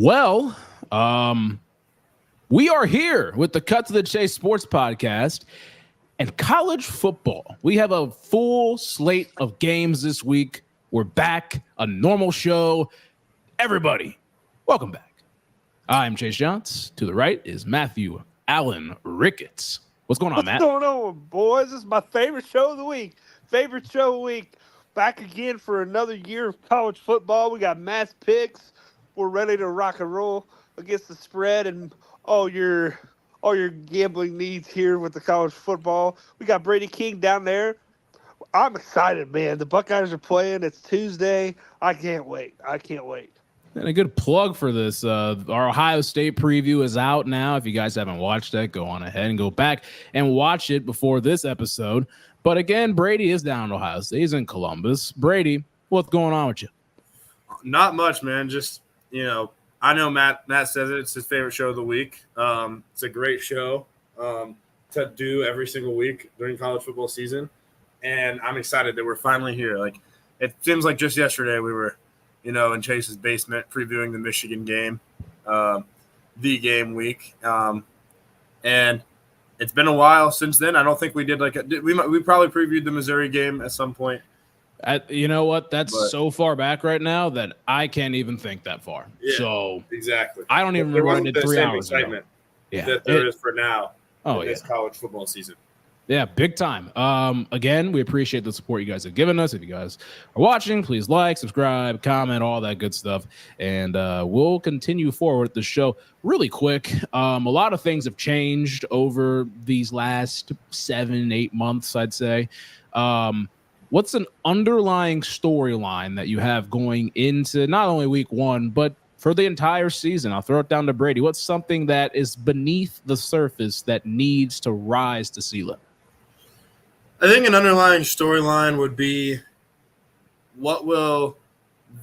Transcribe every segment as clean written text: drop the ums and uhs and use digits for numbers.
Well, we are here with the Cut to the Chase Sports Podcast and college football. We have a full slate of games this week. We're back, a normal show. Everybody, welcome back. I'm Chase Johns. To the right is Matthew Allen Ricketts. What's going on, Matt? What's going on, boys? This is my favorite show of the week. Back again for another year of college football. We got Matt's picks. We're ready to rock and roll against the spread and all your gambling needs here with the college football. We got Brady King down there. I'm excited, man. The Buckeyes are playing. It's Tuesday. I can't wait. And a good plug for this. Our Ohio State preview is out now. If you guys haven't watched that, go on ahead and go back and watch it before this episode. But again, Brady is down in Ohio State. He's in Columbus. Brady, what's going on with you? Not much, man. Just, I know Matt says it's his favorite show of the week. It's a great show to do every single week during college football season. And I'm excited that we're finally here. Like, it seems like just yesterday we were, in Chase's basement previewing the Michigan game, the game week. And it's been a while since then. I don't think we did we probably previewed the Missouri game at some point. You know what? That's so far back right now that I can't even think that far. Yeah, so exactly. I don't even remember what I did 3 hours ago. That there is for now. This college football season. Yeah, big time. Again, we appreciate the support you guys have given us. If you guys are watching, please like, subscribe, comment, all that good stuff. And we'll continue forward with the show really quick. A lot of things have changed over these last 7-8 months, I'd say. What's an underlying storyline that you have going into not only week one, but for the entire season? I'll throw it down to Brady. What's something that is beneath the surface that needs to rise to sea level? I think an underlying storyline would be, what will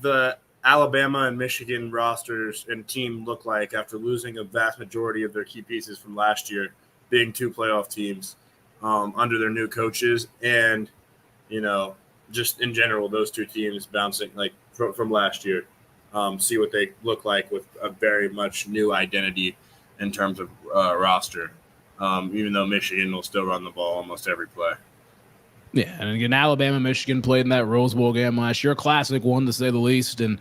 the Alabama and Michigan rosters and team look like after losing a vast majority of their key pieces from last year, being 2 playoff teams under their new coaches, and just in general, those 2 teams bouncing from last year, see what they look like with a very much new identity in terms of roster, even though Michigan will still run the ball almost every play. Yeah, and again, Alabama, Michigan played in that Rose Bowl game last year, a classic one to say the least, and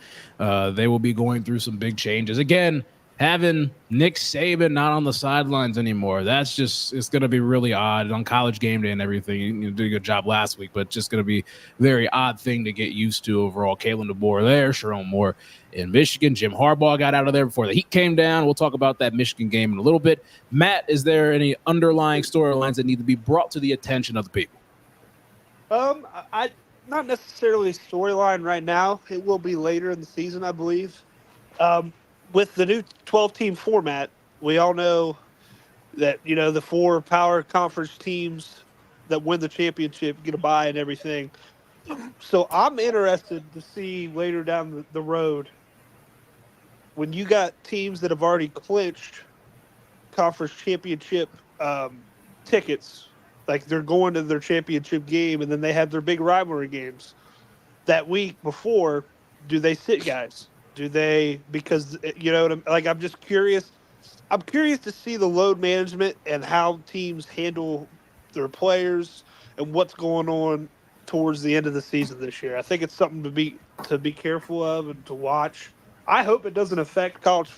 they will be going through some big changes. Again, having Nick Saban not on the sidelines anymore, it's going to be really odd on College Game Day and everything. You did a good job last week, but just going to be a very odd thing to get used to overall. Kalen DeBoer there, Sharon Moore in Michigan. Jim Harbaugh got out of there before the heat came down. We'll talk about that Michigan game in a little bit. Matt, is there any underlying storylines that need to be brought to the attention of the people? I not necessarily storyline right now. It will be later in the season, I believe. With the new 12-team format, we all know that, the 4 power conference teams that win the championship get a bye and everything. So I'm interested to see later down the road, when you got teams that have already clinched conference championship tickets, like they're going to their championship game and then they have their big rivalry games that week before, do they sit guys? Do they, because I'm just curious. I'm curious to see the load management and how teams handle their players and what's going on towards the end of the season this year. I think it's something to be careful of and to watch. I hope it doesn't affect college.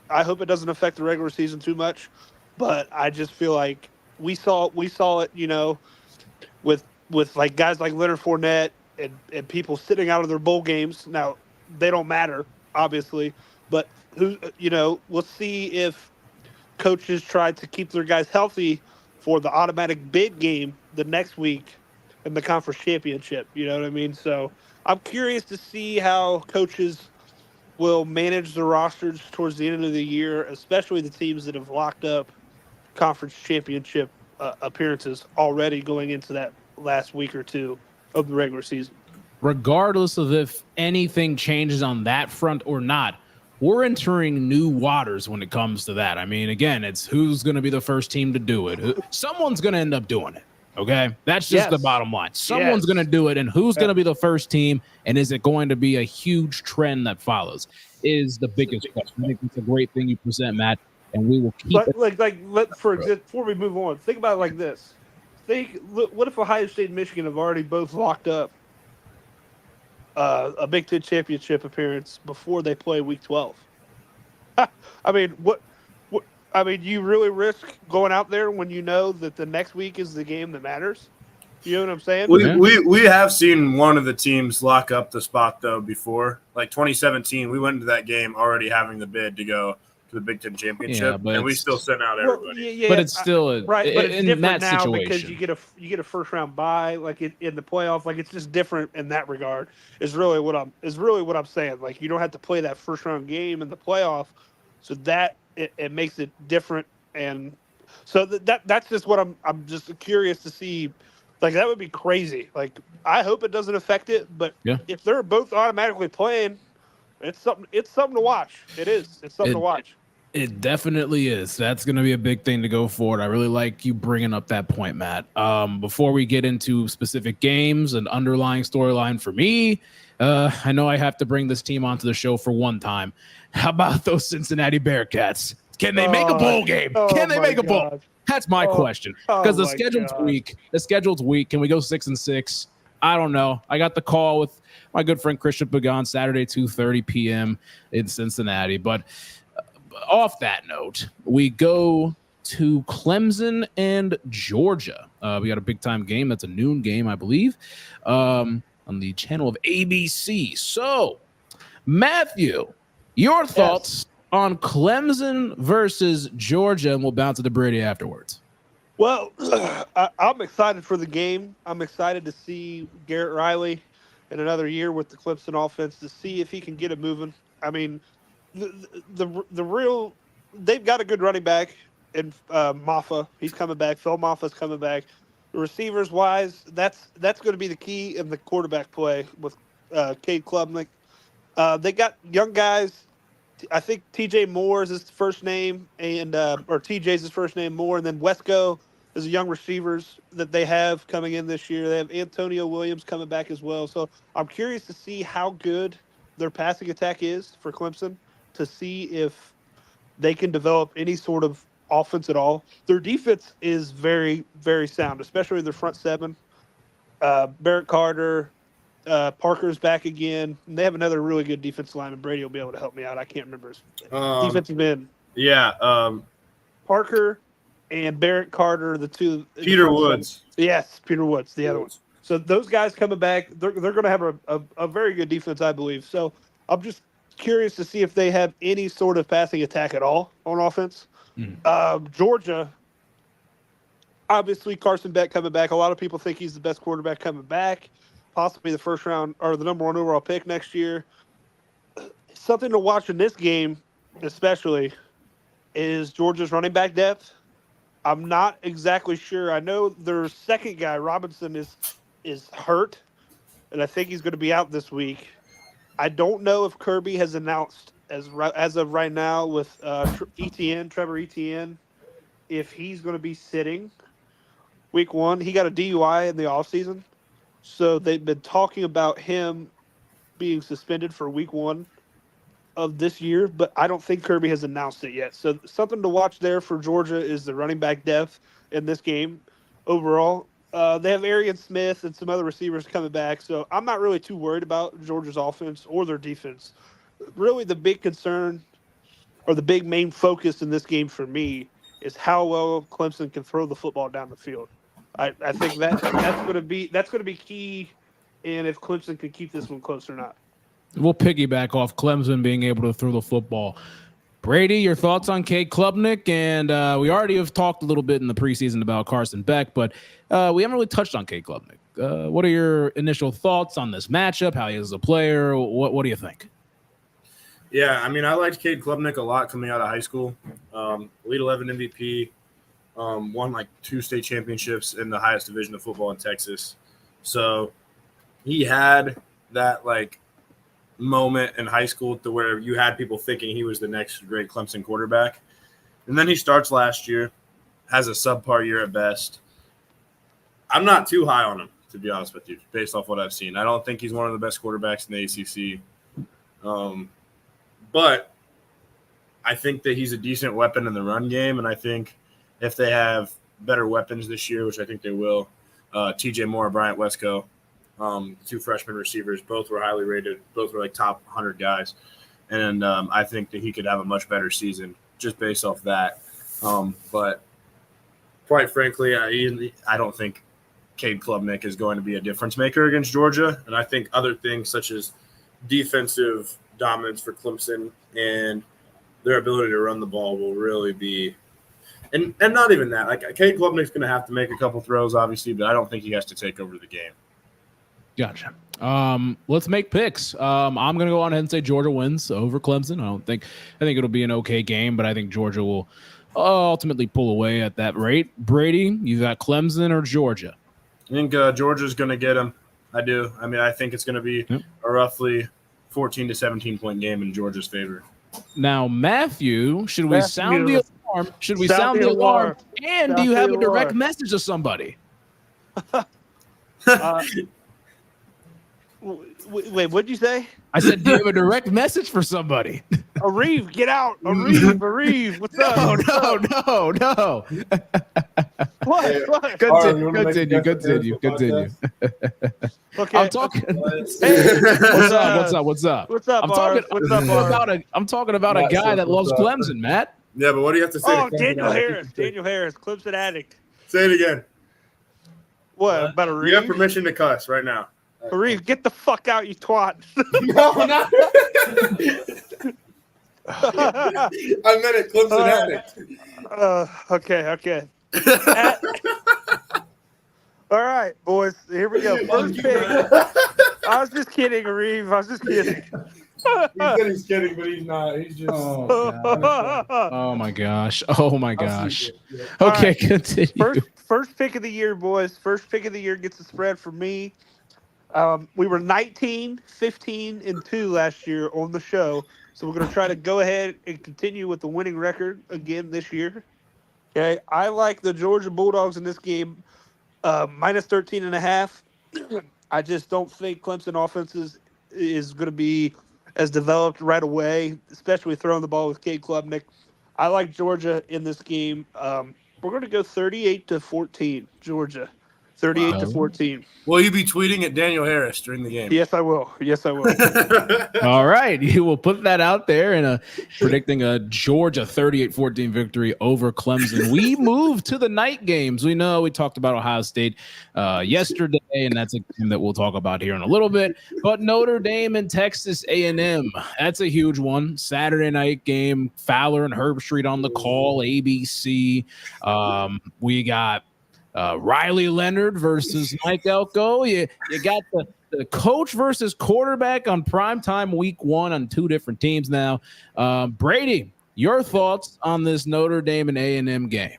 I hope it doesn't affect the regular season too much, but I just feel like we saw it, with like guys like Leonard Fournette and people sitting out of their bowl games. Now they don't matter, obviously, but we'll see if coaches try to keep their guys healthy for the automatic bid game the next week in the conference championship. You know what I mean? So I'm curious to see how coaches will manage the rosters towards the end of the year, especially the teams that have locked up conference championship appearances already going into that last week or two of the regular season. Regardless of if anything changes on that front or not, we're entering new waters when it comes to that. I mean, again, it's who's going to be the first team to do it. Someone's going to end up doing it. Okay, that's just the bottom line. Someone's going to do it, and who's going to be the first team, and is it going to be a huge trend that follows? is the biggest question. I think it's a great thing you present, Matt, and we will keep it. Before we move on, think about it like this. What if Ohio State and Michigan have already both locked up a Big Ten championship appearance before they play Week 12? I mean, you really risk going out there when you know that the next week is the game that matters? You know what I'm saying? We have seen one of the teams lock up the spot, though, before. Like 2017, we went into that game already having the bid to go to the Big Ten championship, and we still sent out everybody. But it's still but it's in different that now situation. because you get a first round bye, like in the playoff. Like, it's just different in that regard. Is really what I'm saying. Like, you don't have to play that first round game in the playoff, so that it makes it different. And so that's just what I'm just curious to see. Like, that would be crazy. Like, I hope it doesn't affect it, but if they're both automatically playing, it's something to watch. It is. It's something to watch. It definitely is. That's going to be a big thing to go forward. I really like you bringing up that point, Matt. Before we get into specific games and underlying storyline for me, I know I have to bring this team onto the show for one time. How about those Cincinnati Bearcats? Can they make a bowl game? Can they make a bowl? That's my question. Because the schedule's weak. The schedule's weak. Can we go 6-6? I don't know. I got the call with my good friend Christian Pagan Saturday, 2:30 p.m. in Cincinnati. But off that note, we go to Clemson and Georgia. We got a big-time game. That's a noon game, I believe, on the channel of ABC. So, Matthew, your thoughts on Clemson versus Georgia, and we'll bounce to Brady afterwards. Well, I'm excited for the game. I'm excited to see Garrett Riley in another year with the Clemson offense to see if he can get it moving. I mean, they've got a good running back in Maffa. He's coming back. Phil Maffa's coming back. The receivers wise, that's going to be the key in the quarterback play with Cade Klubnik. They got young guys. I think TJ Moore is his first name, and or TJ's his first name, Moore, and then Wesco is the young receivers that they have coming in this year. They have Antonio Williams coming back as well. So I'm curious to see how good their passing attack is for Clemson, to see if they can develop any sort of offense at all. Their defense is very, very sound, especially their front seven. Barrett Carter, Parker's back again. And they have another really good defensive lineman. Brady will be able to help me out. I can't remember his defensive end. Yeah. Parker and Barrett Carter, the two. Peter Woods. Yes, Peter Woods, the other one. So those guys coming back, they're going to have a very good defense, I believe. So I'm just curious to see if they have any sort of passing attack at all on offense. Georgia, obviously Carson Beck coming back. A lot of people think he's the best quarterback coming back, possibly the first round or the number 1 overall pick next year. Something to watch in this game, especially, is Georgia's running back depth. I'm not exactly sure. I know their second guy, Robinson, is hurt, and I think he's going to be out this week. I don't know if Kirby has announced as of right now with Trevor Etienne, if he's going to be sitting week 1. He got a DUI in the offseason, so they've been talking about him being suspended for week 1 of this year, but I don't think Kirby has announced it yet. So something to watch there for Georgia is the running back depth in this game overall. They have Arian Smith and some other receivers coming back, so I'm not really too worried about Georgia's offense or their defense. Really, the big concern or the big main focus in this game for me is how well Clemson can throw the football down the field. I think that's going to be key, and if Clemson can keep this one close or not. We'll piggyback off Clemson being able to throw the football. Brady, your thoughts on Cade Klubnik? And we already have talked a little bit in the preseason about Carson Beck, but we haven't really touched on Cade Klubnik. What are your initial thoughts on this matchup? How he is as a player? What do you think? Yeah, I mean, I liked Cade Klubnik a lot coming out of high school. Elite 11 MVP, won like 2 state championships in the highest division of football in Texas. So he had that like moment in high school to where you had people thinking he was the next great Clemson quarterback. And then he starts last year, has a subpar year at best. I'm not too high on him, to be honest with you, based off what I've seen. I don't think he's one of the best quarterbacks in the ACC. But I think that he's a decent weapon in the run game, and I think if they have better weapons this year, which I think they will, TJ Moore, Bryant Wesco, two freshman receivers, both were highly rated, both were like top 100 guys. And I think that he could have a much better season just based off that. But quite frankly, I don't think Cade Klubnik is going to be a difference maker against Georgia. And I think other things such as defensive dominance for Clemson and their ability to run the ball will really be – and not even that. Like, Cade Klubnik's going to have to make a couple throws, obviously, but I don't think he has to take over the game. Gotcha. Let's make picks. I'm going to go on ahead and say Georgia wins over Clemson. I think it'll be an okay game, but I think Georgia will ultimately pull away at that rate. Brady, you got Clemson or Georgia? I think Georgia's going to get them. I do. I mean, I think it's going to be a roughly 14 to 17 point game in Georgia's favor. Now, Matthew, should we sound the alarm? Should we sound the alarm? And do you have a direct message to somebody? Wait, what'd you say? I said, do you have a direct message for somebody? Areve, get out! Areve, what's up? No. What? Continue. Okay. I'm talking. Hey, What's up? I'm talking about a guy that loves Clemson, Matt. Yeah, but what do you have to say? Oh, Daniel Harris, Clemson addict. Say it again. What about Areve? You have permission to cuss right now. Areve, get the fuck out, you twat. No, not. I meant it, Clemson addict. Okay. All right, boys. Here we go. First pick. I was just kidding, Areve. I was just kidding. He said he's kidding, but he's not. He's just. Oh my gosh. Okay, right. continue. First pick of the year, boys. First pick of the year gets the spread for me. We were 19, 15, and 2 last year on the show. So we're going to try to go ahead and continue with the winning record again this year. Okay. I like the Georgia Bulldogs in this game, minus 13.5. I just don't think Clemson offense is going to be as developed right away, especially throwing the ball with Cade Klubnik. I like Georgia in this game. We're going to go 38-14, Georgia. 38-14. Will you be tweeting at Daniel Harris during the game? Yes, I will. All right. You will put that out there and predicting a Georgia 38-14 victory over Clemson. We move to the night games. We know we talked about Ohio State yesterday, and that's a game that we'll talk about here in a little bit. But Notre Dame and Texas A&M, that's a huge one. Saturday night game, Fowler and Herbstreit on the call, ABC. We got Riley Leonard versus Mike Elko. You got the coach versus quarterback on primetime week 1 on 2 different teams now. Brady, your thoughts on this Notre Dame and A&M game?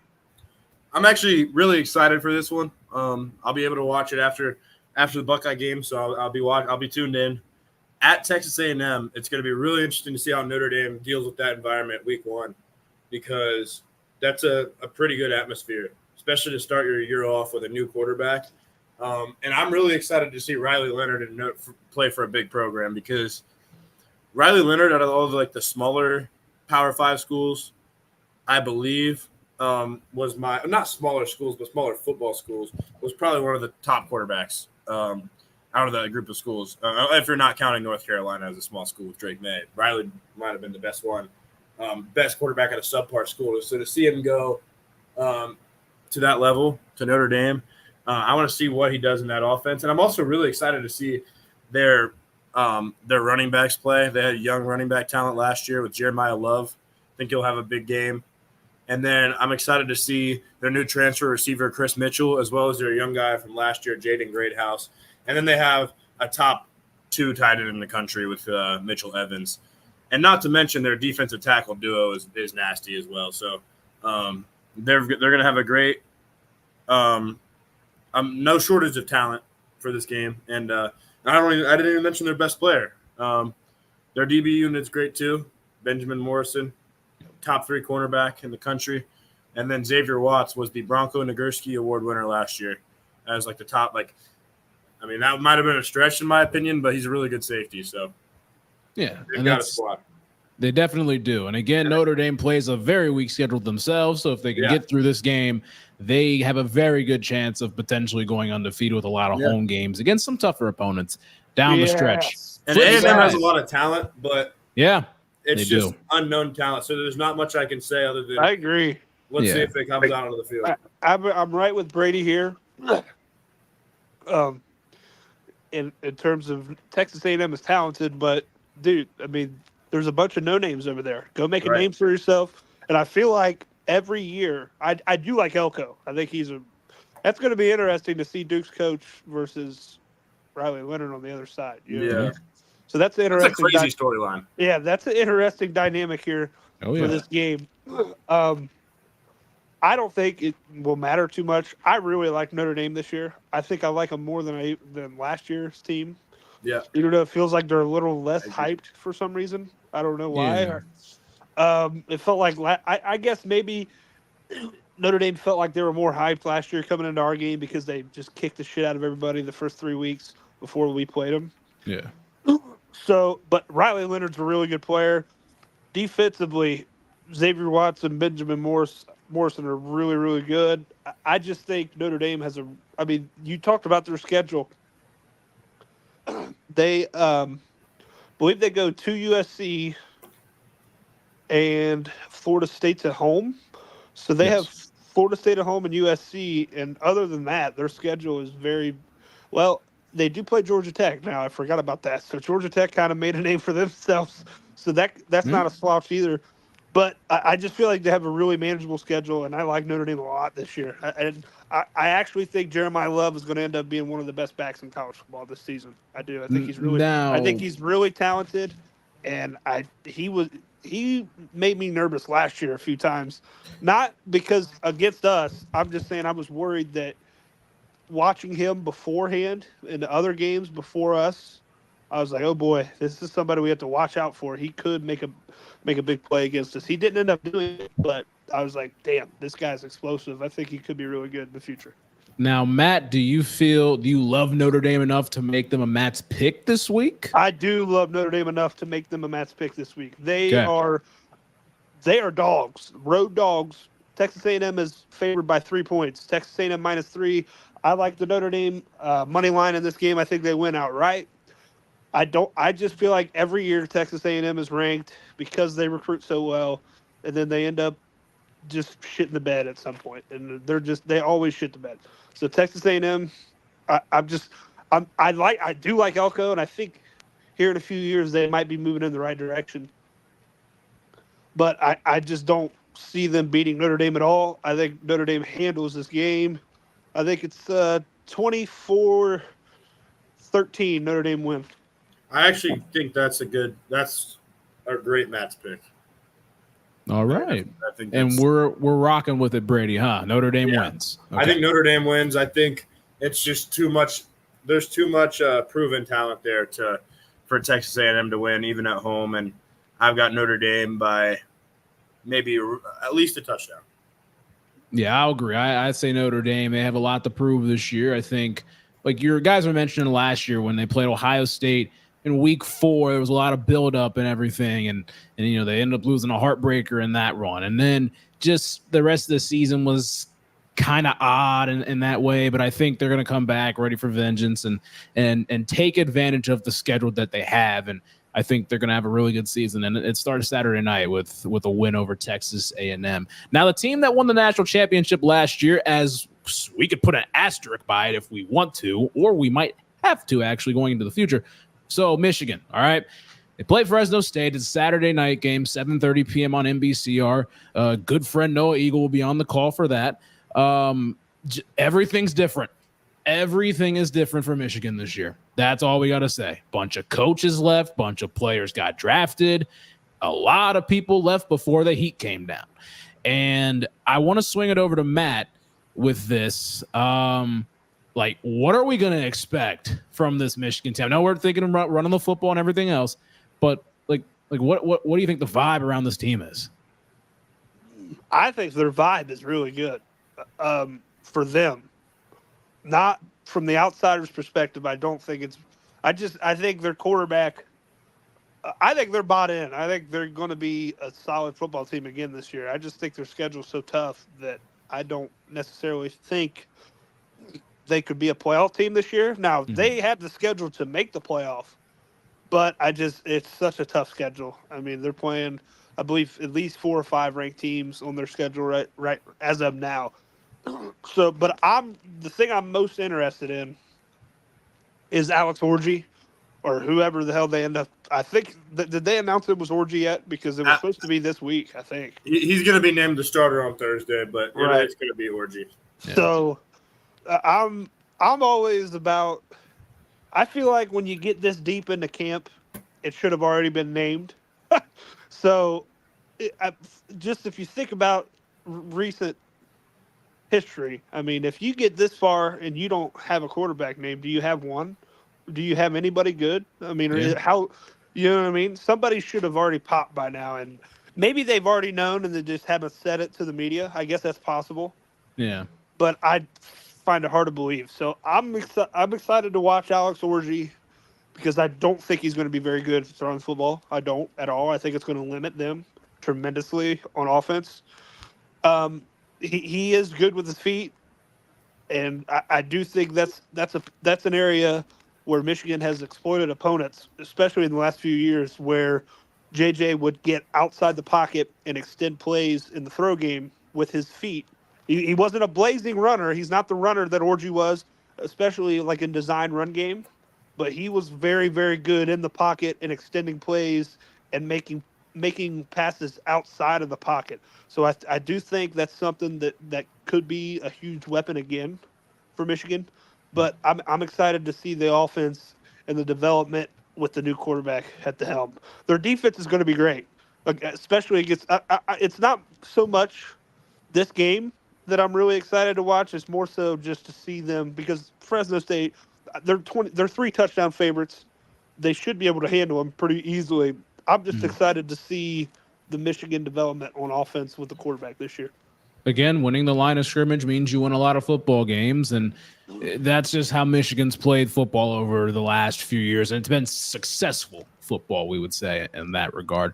I'm actually really excited for this one. I'll be able to watch it after the Buckeye game, so I'll be tuned in. At Texas A&M, it's going to be really interesting to see how Notre Dame deals with that environment week 1, because that's a pretty good atmosphere, especially to start your year off with a new quarterback. And I'm really excited to see Riley Leonard play for a big program, because Riley Leonard, out of all the smaller Power 5 schools, I believe was not smaller schools, but smaller football schools, was probably one of the top quarterbacks out of that group of schools. If you're not counting North Carolina as a small school with Drake May, Riley might have been the best one, best quarterback at a subpar school. So to see him go to that level, to Notre Dame, I want to see what he does in that offense. And I'm also really excited to see their running backs play. They had young running back talent last year with Jeremiah Love. I think he'll have a big game. And then I'm excited to see their new transfer receiver, Chris Mitchell, as well as their young guy from last year, Jaden Greathouse. And then they have a top 2 tight end in the country with Mitchell Evans. And not to mention their defensive tackle duo is nasty as well. So they're going to have a great no shortage of talent for this game. And I didn't even mention their best player. Their DB unit's great too. Benjamin Morrison, top 3 cornerback in the country. And then Xavier Watts was the Bronco Nagurski Award winner last year as the top, that might have been a stretch in my opinion, but he's a really good safety. So yeah, they've got a squad. They definitely do. And again, Notre Dame plays a very weak schedule themselves. So if they can get through this game, they have a very good chance of potentially going undefeated with a lot of home games against some tougher opponents down the stretch. And A&M has a lot of talent, but it's just unknown talent. So there's not much I can say other than I agree. Let's see if it comes out onto the field. I'm right with Brady here. In terms of Texas A&M is talented, but dude, I mean, there's a bunch of no names over there. Go make a name for yourself. And I feel like every year, I do like Elko. I think that's going to be interesting to see Duke's coach versus Riley Leonard on the other side. You know? So that's an interesting. That's a crazy storyline. Yeah, that's an interesting dynamic here for this game. I don't think it will matter too much. I really like Notre Dame this year. I think I like them more than last year's team. Yeah. You know, it feels like they're a little less hyped for some reason. I don't know why. Yeah. It felt like I guess maybe Notre Dame felt like they were more hyped last year coming into our game because they just kicked the shit out of everybody the first 3 weeks before we played them. Yeah. So, but Riley Leonard's a really good player. Defensively, Xavier Watson, Benjamin Morrison are really, really good. I just think Notre Dame has I mean, you talked about their schedule. They believe they go to USC and Florida State's at home. So they have Florida State at home and USC. And other than that, their schedule is very well. They do play Georgia Tech. Now, I forgot about that. So Georgia Tech kind of made a name for themselves. So that's not a slouch either. But I just feel like they have a really manageable schedule, and I like Notre Dame a lot this year. I actually think Jeremiah Love is going to end up being one of the best backs in college football this season. I do. I think he's really. I think he's really talented, and he made me nervous last year a few times, not because against us. I'm just saying I was worried that watching him beforehand in the other games before us, I was like, oh boy, this is somebody we have to watch out for. He could make a big play against us. He didn't end up doing it, but I was like, damn, this guy's explosive. I think he could be really good in the future. Now, Matt, do you love Notre Dame enough to make them a Matt's pick this week? I do love Notre Dame enough to make them a Matt's pick this week. They are dogs, road dogs. Texas A&M is favored by 3 points. Texas A&M -3. I like the Notre Dame money line in this game. I think they win outright. I just feel like every year Texas A&M is ranked because they recruit so well, and then they end up just shitting the bed at some point, and they always shit the bed. So Texas A&M, I do like Elko, and I think here in a few years they might be moving in the right direction. But I just don't see them beating Notre Dame at all. I think Notre Dame handles this game. I think it's 24-13 Notre Dame win. I actually think that's a great Matt's pick. All right. I think and we're rocking with it, Brady, huh? Notre Dame wins. Okay. I think Notre Dame wins. I think it's just too much. There's too much proven talent there for Texas A&M to win, even at home. And I've got Notre Dame by maybe at least a touchdown. Yeah, I'll agree. I say Notre Dame. They have a lot to prove this year. I think, like your guys were mentioning last year when they played Ohio State in week 4, there was a lot of buildup and everything. And you know, they ended up losing a heartbreaker in that run. And then just the rest of the season was kind of odd in that way. But I think they're going to come back ready for vengeance and take advantage of the schedule that they have. And I think they're going to have a really good season. And it started Saturday night with a win over Texas A&M. Now, the team that won the national championship last year, as we could put an asterisk by it if we want to, or we might have to actually going into the future. So Michigan, all right. They play Fresno State. It's a Saturday night game, 7:30 p.m. on NBCR. Good friend Noah Eagle will be on the call for that. Everything's different. Everything is different for Michigan this year. That's all we got to say. Bunch of coaches left. Bunch of players got drafted. A lot of people left before the heat came down. And I want to swing it over to Matt with this. Like, what are we going to expect from this Michigan team? I know we're thinking about running the football and everything else, but like what do you think the vibe around this team is? I think their vibe is really good for them. Not from the outsider's perspective. I don't think it's. I think their quarterback I think they're bought in. I think they're going to be a solid football team again this year. I just think their schedule's so tough that I don't necessarily think they could be a playoff team this year. Now, they have the schedule to make the playoff, but it's such a tough schedule. I mean, they're playing, I believe, at least 4 or 5 ranked teams on their schedule right as of now. So, but the thing I'm most interested in is Alex Orji or whoever the hell they end up. I think did they announce it was Orji yet? Because it was supposed to be this week, I think. He's going to be named the starter on Thursday, but Right. It's going to be Orji. Yeah. So, I'm always about. I feel like when you get this deep into camp, it should have already been named. So, just if you think about recent history, I mean, if you get this far and you don't have a quarterback named, do you have one? Do you have anybody good? I mean, Yeah. how, you know what I mean? Somebody should have already popped by now, and maybe they've already known and they just haven't said it to the media. I guess that's possible, Yeah. but I find it hard to believe. So I'm excited to watch Alex Orji because I don't think he's going to be very good throwing the football. I don't at all. I think it's going to limit them tremendously on offense. He is good with his feet, and I do think that's an area where Michigan has exploited opponents, especially in the last few years, where JJ would get outside the pocket and extend plays in the throw game with his feet. He wasn't a blazing runner. He's not the runner that Orji was, especially like in design run game, but he was very, very good in the pocket and extending plays and making passes outside of the pocket. So I do think that's something that could be a huge weapon again for Michigan. But I'm excited to see the offense and the development with the new quarterback at the helm. Their defense is going to be great, especially against. It's not so much this game that I'm really excited to watch. It's more so just to see them because Fresno State, they're 3 touchdown favorites. They should be able to handle them pretty easily. I'm just excited to see the Michigan development on offense with the quarterback this year. Again, winning the line of scrimmage means you win a lot of football games, and that's just how Michigan's played football over the last few years, and it's been successful football, we would say, in that regard.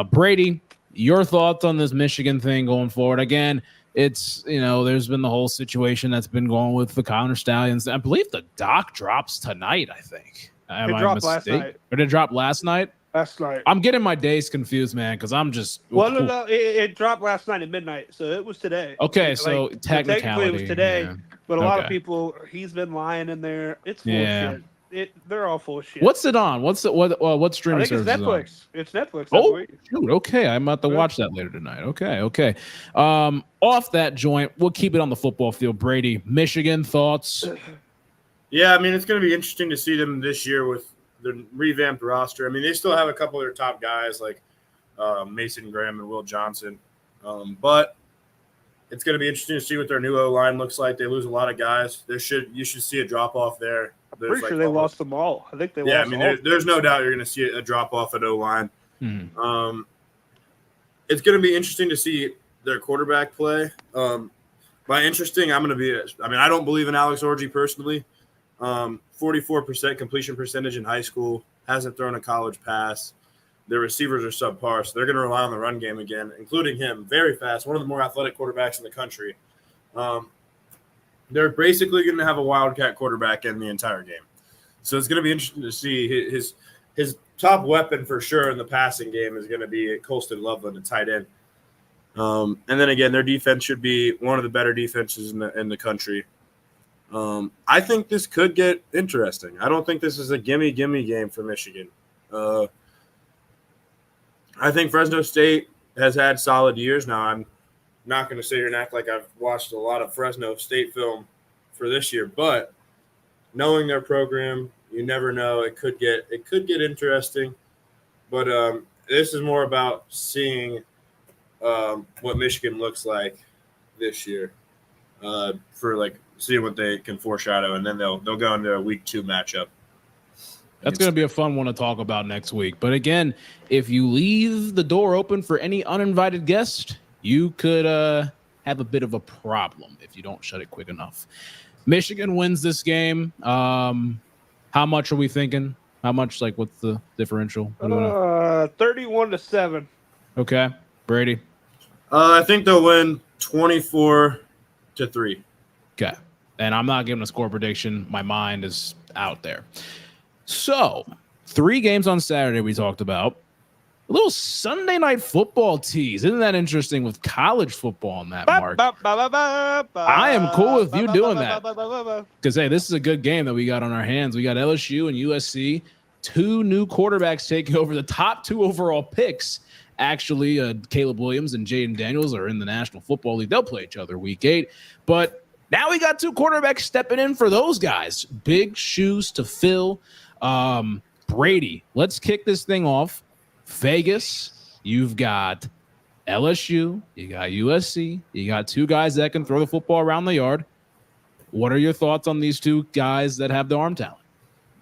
Brady, your thoughts on this Michigan thing going forward? Again, it's, there's been the whole situation that's been going with the Connor Stallions. I believe the doc drops tonight, I think. It dropped last night. Or did it drop last night? Last night. I'm getting my days confused, man, because I'm just. No. It dropped last night at midnight, so it was today. Okay, so technically it was today, yeah. but a lot of people, he's been lying in there. It's full of shit. They're all full of shit. What's it on? What streaming I think service it's Netflix. It's Netflix. Oh, shoot. Okay, I'm about to watch that later tonight. Okay. Off that joint, we'll keep it on the football field. Brady, Michigan thoughts? Yeah, I mean, it's going to be interesting to see them this year with the revamped roster. I mean, they still have a couple of their top guys like Mason Graham and Will Johnson. But it's going to be interesting to see what their new O-line looks like. They lose a lot of guys. You should see a drop-off there. Pretty sure they lost them all. I think they lost them all. Yeah, I mean, there's no doubt you're going to see a drop-off at O-line. Mm-hmm. It's going to be interesting to see their quarterback play. By interesting, I don't believe in Alex Orji personally. 44% completion percentage in high school, hasn't thrown a college pass. Their receivers are subpar, so they're going to rely on the run game again, including him. Very fast, one of the more athletic quarterbacks in the country. They're basically going to have a wildcat quarterback in the entire game. So it's going to be interesting to see his top weapon for sure in the passing game is going to be Colston Loveland, a tight end. And then again, their defense should be one of the better defenses in the country. I think this could get interesting. I don't think this is a gimme game for Michigan. I think Fresno State has had solid years. Now, I'm not going to sit here and act like I've watched a lot of Fresno State film for this year, but knowing their program, you never know. It could get interesting. But this is more about seeing what Michigan looks like this year for seeing what they can foreshadow, and then they'll go into a week 2 matchup. That's going to be a fun one to talk about next week. But again, if you leave the door open for any uninvited guest, you could have a bit of a problem if you don't shut it quick enough. Michigan wins this game. How much are we thinking? How much? Like, what's the differential? What do you know? 31-7. Okay, Brady. I think they'll win 24-3. Okay, and I'm not giving a score prediction. My mind is out there. So, 3 games on Saturday we talked about. A little Sunday night football tease. Isn't that interesting with college football on that, Mark? I am cool with you doing that. Because, hey, this is a good game that we got on our hands. We got LSU and USC, 2 new quarterbacks taking over the top 2 overall picks. Actually, Caleb Williams and Jaden Daniels are in the National Football League. They'll play each other week 8. But now we got 2 quarterbacks stepping in for those guys. Big shoes to fill. Brady, let's kick this thing off. Vegas, you've got LSU, you got USC, you got 2 guys that can throw the football around the yard. What are your thoughts on these 2 guys that have the arm talent?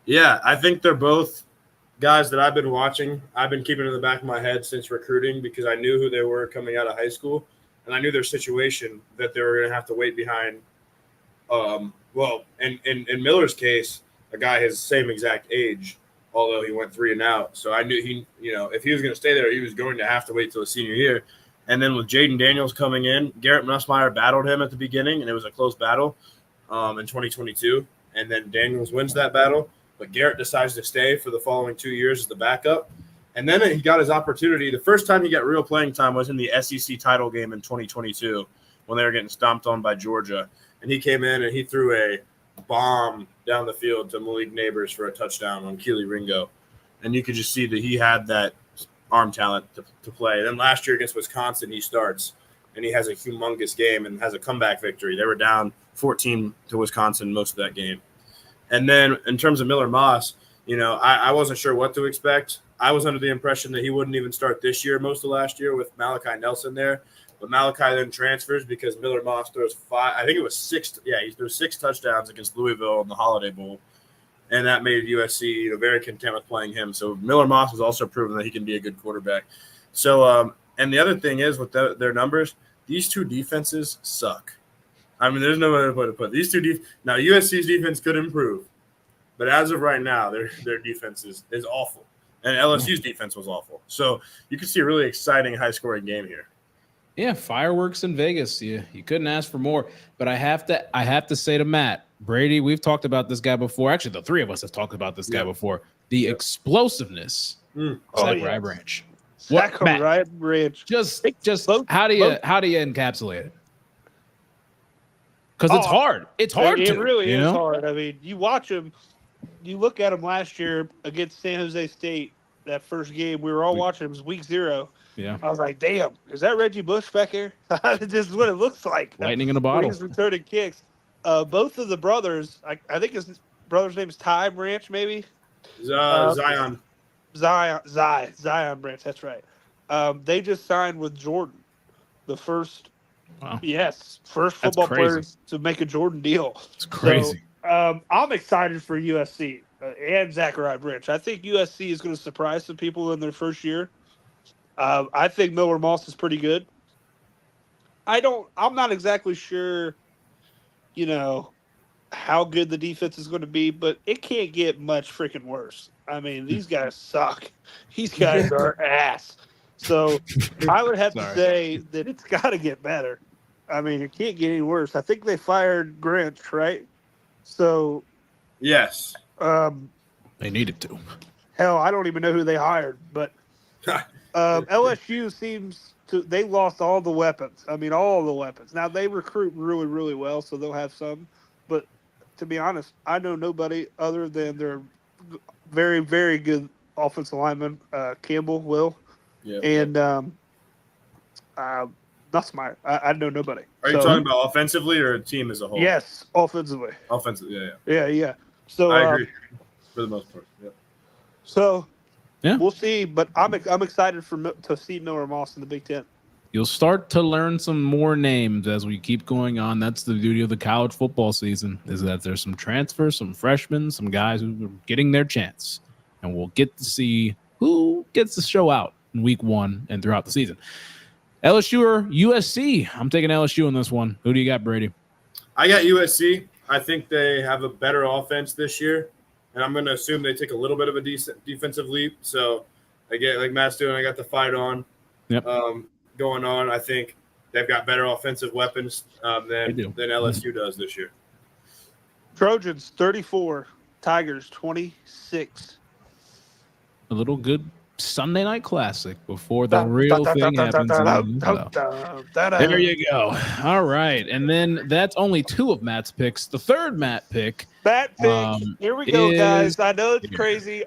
Yeah, I think they're both guys that I've been watching. I've been keeping in the back of my head since recruiting because I knew who they were coming out of high school, and I knew their situation that they were going to have to wait behind. Well, in Miller's case, a guy his same exact age, although he went 3 and out. So I knew if he was going to stay there, he was going to have to wait till his senior year. And then with Jaden Daniels coming in, Garrett Nussmeier battled him at the beginning, and it was a close battle in 2022. And then Daniels wins that battle, but Garrett decides to stay for the following 2 years as the backup. And then he got his opportunity. The first time he got real playing time was in the SEC title game in 2022 when they were getting stomped on by Georgia. And he came in and he threw a bomb down the field to Malik Neighbors for a touchdown on Keely Ringo. And you could just see that he had that arm talent to play. And then last year against Wisconsin, he starts, and he has a humongous game and has a comeback victory. They were down 14 to Wisconsin most of that game. And then in terms of Miller Moss, I wasn't sure what to expect. I was under the impression that he wouldn't even start this year most of last year with Malachi Nelson there. But Malachi then transfers because Miller Moss throws 5. I think it was 6. Yeah, he threw 6 touchdowns against Louisville in the Holiday Bowl, and that made USC very content with playing him. So Miller Moss has also proven that he can be a good quarterback. So, and the other thing is with their numbers, these 2 defenses suck. I mean, there's no other way to put it. These 2 now USC's defense could improve, but as of right now, their defense is awful, and LSU's defense was awful. So you can see a really exciting, high-scoring game here. Yeah, fireworks in Vegas. You couldn't ask for more. But I have to say to Matt, Brady, we've talked about this guy before. Actually, the 3 of us have talked about this guy before. The explosiveness. Zachariah Branch. Zachariah Branch. Just how do you encapsulate it? Because it's hard. It's hard. It really is hard. I mean, you watch him. You look at him last year against San Jose State. That first game, we were all watching. It was week 0. Yeah, I was like, "Damn, is that Reggie Bush back here?" This is what it looks like. Lightning in a bottle. He's returning kicks. Both of the brothers, I think his brother's name is Ty Branch, maybe. Zion Branch. That's right. They just signed with Jordan, the first. Wow. Yes, first football players to make a Jordan deal. It's crazy. So, I'm excited for USC and Zachariah Branch. I think USC is going to surprise some people in their first year. I think Miller Moss is pretty good. I'm not exactly sure, how good the defense is going to be, but it can't get much freaking worse. I mean, these guys suck. These guys are ass. So I would have to say that it's got to get better. I mean, it can't get any worse. I think they fired Grinch, right? So yes, they needed to. Hell, I don't even know who they hired, but LSU seems to – they lost all the weapons. I mean, all the weapons. Now, they recruit really, really well, so they'll have some. But to be honest, I know nobody other than their very, very good offensive lineman, Campbell, Will, and Nussmeier. I know nobody. Are you talking about offensively or a team as a whole? Yes, offensively. Offensively, Yeah. So I agree for the most part. Yeah. So we'll see, but I'm excited to see Miller Moss in the Big Ten. You'll start to learn some more names as we keep going on. That's the beauty of the college football season, is that there's some transfers, some freshmen, some guys who are getting their chance, and we'll get to see who gets to show out in week 1 and throughout the season. LSU or USC? I'm taking LSU in this one. Who do you got, Brady? I got USC. I think they have a better offense this year. and I'm going to assume they take a little bit of a decent defensive leap. So, again, like Matt's doing, I got the fight on going on. I think they've got better offensive weapons than LSU does this year. Trojans 34, Tigers 26. A little good Sunday night classic before the real thing happens. There you go. All right. And then that's only 2 of Matt's picks. The third Matt pick. Matt pick. Here we go, guys. I know it's crazy.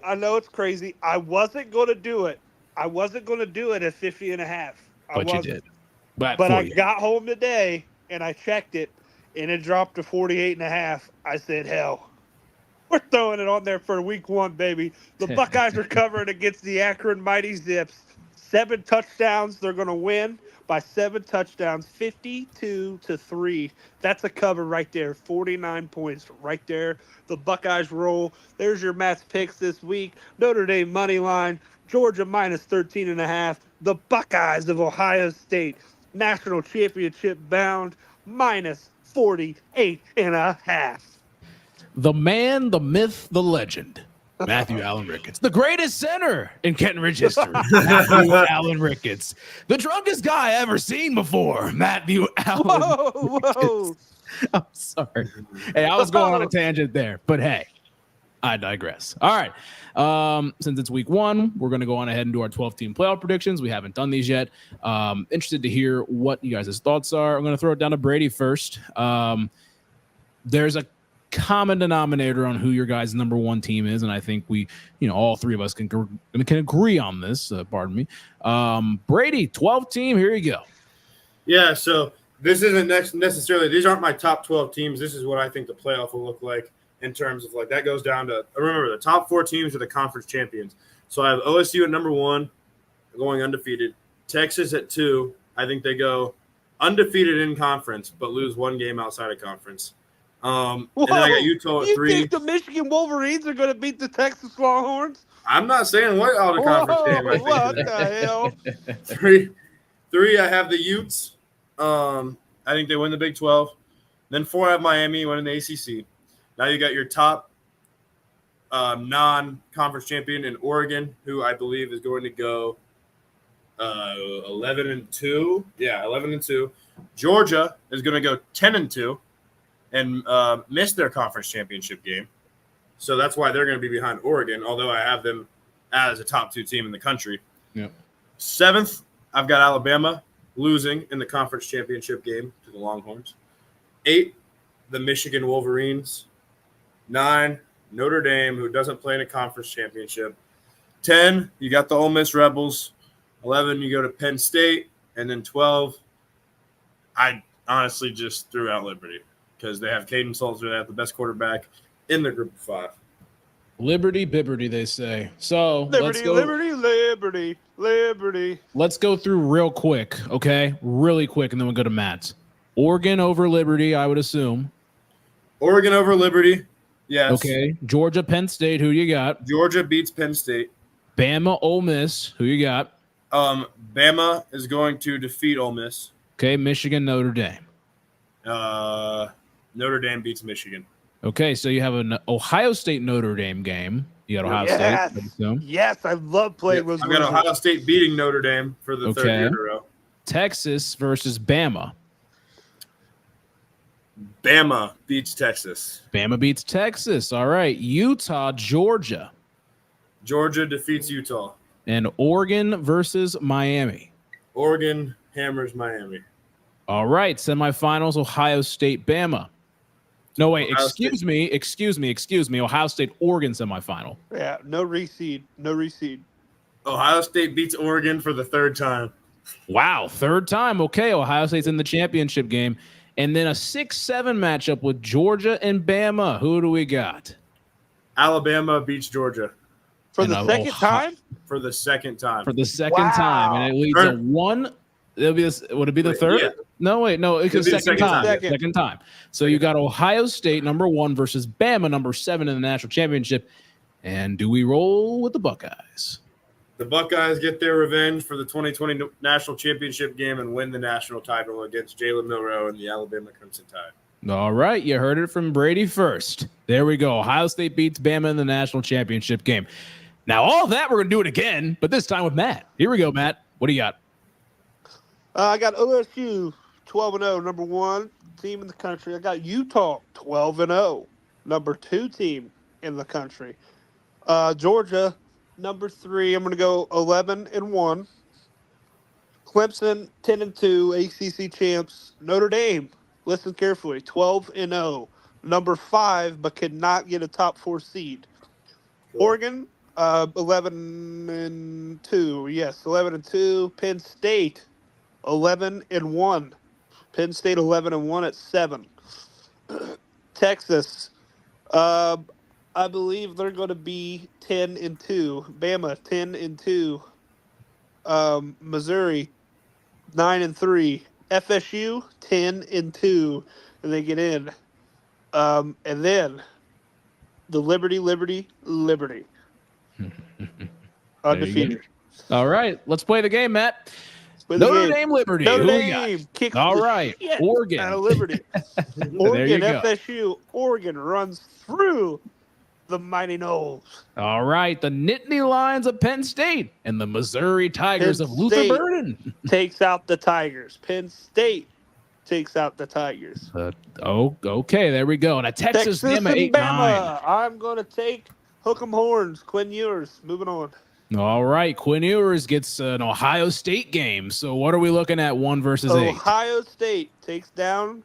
I wasn't going to do it. I wasn't going to do it at 50.5. But you did. But I got home today and I checked it and it dropped to 48.5. I said, hell. We're throwing it on there for week 1, baby. The Buckeyes are covering against the Akron Mighty Zips. 7 touchdowns. They're going to win by 7 touchdowns, 52-3. That's a cover right there. 49 points right there. The Buckeyes roll. There's your Matt's picks this week. Notre Dame money line. Georgia minus 13.5. The Buckeyes of Ohio State, national championship bound, minus 48.5. The man, the myth, the legend, Matthew Allen Ricketts. The greatest center in Kenton Ridge history, Matthew Allen Ricketts. The drunkest guy I ever seen before, Matthew Allen Whoa. I'm sorry. Hey, I was going on a tangent there, but hey, I digress. All right. Since it's week 1, we're going to go on ahead and do our 12-team playoff predictions. We haven't done these yet. Interested to hear what you guys' thoughts are. I'm going to throw it down to Brady first. There's a common denominator on who your guys' number 1 team is, and I think we, all 3 of us can agree on this. Pardon me. Brady, 12 team. Here you go. Yeah. So this isn't necessarily. These aren't my top 12 teams. This is what I think the playoff will look like in terms of that goes down to. Remember, the top 4 teams are the conference champions. So I have OSU at number 1, going undefeated. Texas at 2. I think they go undefeated in conference, but lose 1 game outside of conference. And then I got Utah at 3. You think the Michigan Wolverines are going to beat the Texas Longhorns? I'm not saying what out of conference game. I think what the hell? 3, I have the Utes. I think they win the Big 12. Then 4, I have Miami winning the ACC. Now you got your top non-conference champion in Oregon, who I believe is going to go 11-2. Yeah, 11-2. Georgia is going to go 10-2. And missed their conference championship game. So that's why they're going to be behind Oregon, although I have them as a top 2 team in the country. Yep. 7th, I've got Alabama losing in the conference championship game to the Longhorns. 8, the Michigan Wolverines. 9, Notre Dame, who doesn't play in a conference championship. 10, you got the Ole Miss Rebels. 11, you go to Penn State. And then 12, I honestly just threw out Liberty, because they have Caden Salter. They have the best quarterback in the group of 5. Liberty, Bibberty, they say. So Liberty. Let's go through real quick, okay? Really quick, and then we'll go to Matt. Oregon over Liberty, I would assume. Oregon over Liberty, yes. Okay. Georgia, Penn State, who you got? Georgia beats Penn State. Bama, Ole Miss, who you got? Bama is going to defeat Ole Miss. Okay, Michigan, Notre Dame. Notre Dame beats Michigan. Okay, so you have an Ohio State Notre Dame game. You got Ohio State. Yes, I love playing with. I've got Ohio State beating Notre Dame for the 3rd year in a row. Texas versus Bama. Bama beats Texas. Bama beats Texas. All right. Utah, Georgia. Georgia defeats Utah. And Oregon versus Miami. Oregon hammers Miami. All right. Semifinals, Ohio State, Bama. No, wait. Excuse me. Ohio State, Oregon semifinal. Yeah, no reseed. Ohio State beats Oregon for the 3rd time. Wow. 3rd time. Okay. Ohio State's in the championship game. And then a 6-7 matchup with Georgia and Bama. Who do we got? Alabama beats Georgia. For the second time? For the second time. time. And it leads to 1. It'll be this. Would it be the 3rd? Yeah. No, wait, no. It's the second time. Second time. So you got Ohio State number 1 versus Bama number 7 in the national championship. And do we roll with the Buckeyes? The Buckeyes get their revenge for the 2020 national championship game and win the national title against Jalen Milroe and the Alabama Crimson Tide. All right, you heard it from Brady first. There we go. Ohio State beats Bama in the national championship game. Now, all that, we're going to do it again, but this time with Matt. Here we go, Matt. What do you got? I got OSU 12-0, number 1 team in the country. I got Utah 12-0, number 2 team in the country. Georgia, number 3. I'm going to go 11-1. Clemson 10-2, ACC champs. Notre Dame, listen carefully, 12-0, number 5, but could not get a top 4 seed. Oregon, 11-2. Yes, 11-2. Penn State, 11-1. Penn State 11-1 at 7. Texas, I believe they're going to be 10-2. Bama 10-2. Missouri 9-3. FSU 10-2, and they get in. And then the Liberty. Undefeated. All right, let's play the game, Matt. Play the Notre game. Dame Liberty. Notre Who we got? Dame kicks All the right, shit Oregon. out of Liberty. There you Oregon, go. FSU. Oregon runs through the Mighty Knolls. All right, the Nittany Lions of Penn State and the Missouri Tigers Penn of Luther State Burden. takes out the Tigers. Penn State takes out the Tigers. Okay, there we go. And a Texas Bama and 8-9. I'm going to take Hook'em Horns. Quinn Ewers. Moving on. All right, Quinn Ewers gets an Ohio State game. So what are we looking at, 1 versus 8? Ohio State takes down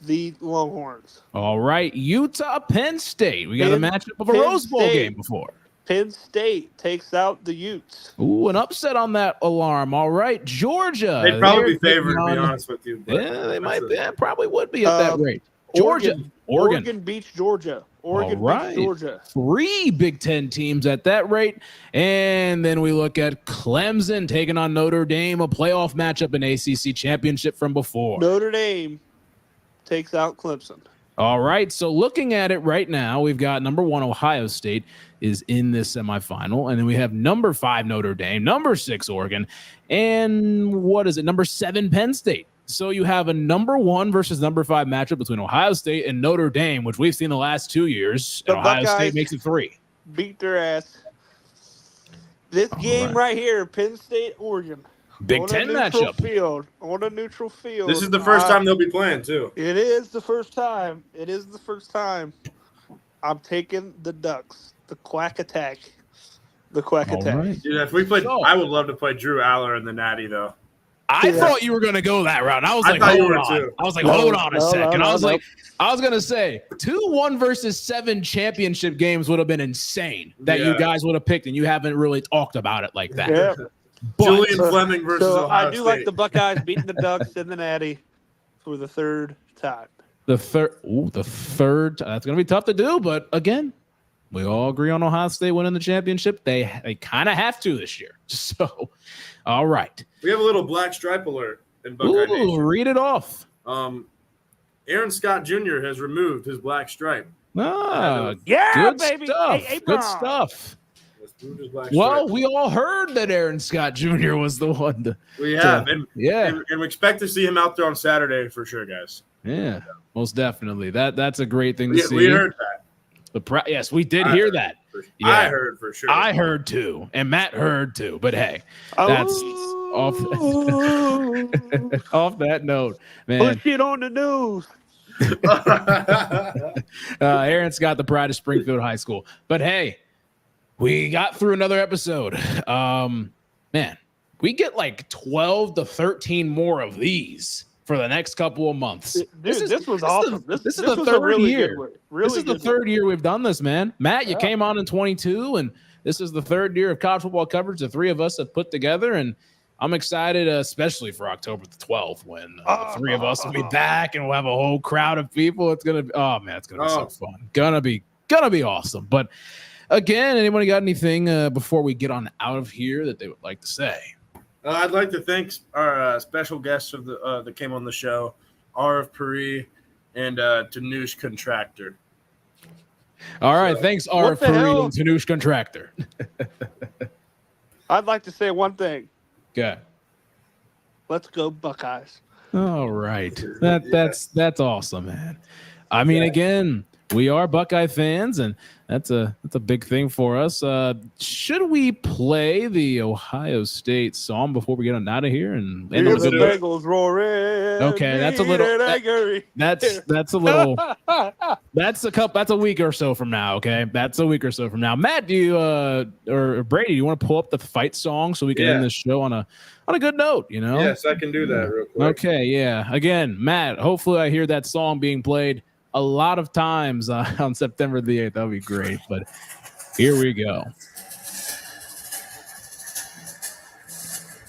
the Longhorns. All right, Utah, Penn State. We got a matchup of a Penn Rose Bowl State. game before. Penn State takes out the Utes. Ooh, an upset on that alarm. All right, Georgia. They'd probably be They're favored, to be taking on- honest with you. but Yeah, they might that's be. Probably would be at that rate. Georgia. Oregon beats Georgia. Oregon All right. beats Georgia. 3 Big Ten teams at that rate. And then we look at Clemson taking on Notre Dame, a playoff matchup in ACC championship from before. Notre Dame takes out Clemson. All right, so looking at it right now, we've got number 1 Ohio State is in this semifinal, and then we have number 5 Notre Dame, number 6 Oregon, and what is it, number 7 Penn State. So you have a number 1 versus number 5 matchup between Ohio State and Notre Dame, which we've seen the last 2 years. The And Ohio Buckeyes State makes it 3. beat their ass. This game right here, Penn State, Oregon. Big on Ten a neutral matchup. Field, on a neutral field. This is the first time they'll be playing, too. It is the first time. It is the first time. I'm taking the Ducks. The Quack Attack. The Quack All Attack. right. Dude, if we played, So- I would love to play Drew Aller in the Natty, though. I Yeah. thought you were going to go that route. I was I like, thought you hold were on. too. I was like, No, hold on a no, second. no, I was no. like, I was going to say 2 1 versus 7 championship games would have been insane that you Yeah. guys would have picked, and you haven't really talked about it like that. Yeah. But Julian Fleming versus So Ohio I do State. like the Buckeyes beating the Ducks in the Natty for the 3rd time. the third, that's going to be tough to do. But again, we all agree on Ohio State winning the championship. They kind of have to this year. So, all right. We have a little black stripe alert in Buckeye Ooh, Nation. read it off. Aaron Scott Jr. has removed his black stripe. Ah, Yeah, good baby. stuff. Hey, Good Bron. stuff. Has removed his black Well, stripe. we all heard that Aaron Scott Jr. was the one to. We have, and, Yeah, and we expect to see him out there on Saturday for sure, guys. yeah, most definitely. That's a great thing to see. We heard that. Yes, we did I hear heard that. Yeah. I heard for sure. I heard too, and Matt heard too. But hey, that's off. Off that note, man. Push it on the news. Aaron's got the pride of Springfield High School. But hey, we got through another episode. Man, we get like 12 to 13 more of these for the next couple of months. Dude, this was is awesome. this is this the was a third really year. good one. Really This is the good third year we've done this, man. Matt, you Yeah. came on in 22, and this is the third year of college football coverage the 3 of us have put together. And I'm excited, especially for October the 12th, when the 3 of us will be back and we'll have a whole crowd of people. It's gonna be, oh man, it's gonna be so fun. Gonna be awesome. But again, anybody got anything before we get on out of here that they would like to say? I'd like to thank our special guests of the that came on the show, RF Puri and Tanush Contractor. All right, thanks, What RF the Fareed hell? and Tanush Contractor. I'd like to say one thing. Okay. Let's go Buckeyes. All right. That's awesome, man. I mean, again, we are Buckeye fans, and that's a big thing for us. Should we play the Ohio State song before we get on out of here and end on Hear a the good note? Bengals roaring. Okay, that's a little- mean and angry. That's a little that's a week or so from now. Okay, that's a week or so from now. Matt, do you or Brady, do you want to pull up the fight song so we can Yeah. end this show on a good note? You know. Yes, I can do that real quick. Okay. Yeah. Again, Matt. Hopefully, I hear that song being played a lot of times on September the 8th. That'd be great. But here we go.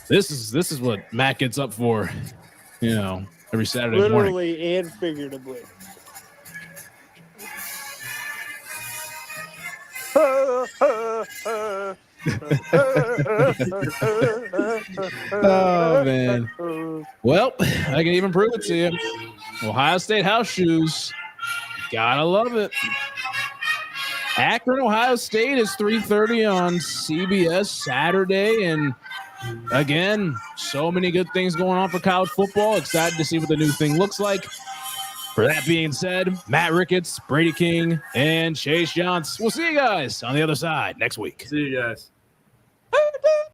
This is what Matt gets up for. You know, every Saturday morning. Literally and figuratively. Oh man. Well, I can even prove it to you. Ohio State house shoes. Gotta love it. Akron, Ohio State is 3:30 on CBS Saturday. And again, so many good things going on for college football. Excited to see what the new thing looks like. For that being said, Matt Ricketts, Brady King, and Chase Johnson. We'll see you guys on the other side next week. See you guys.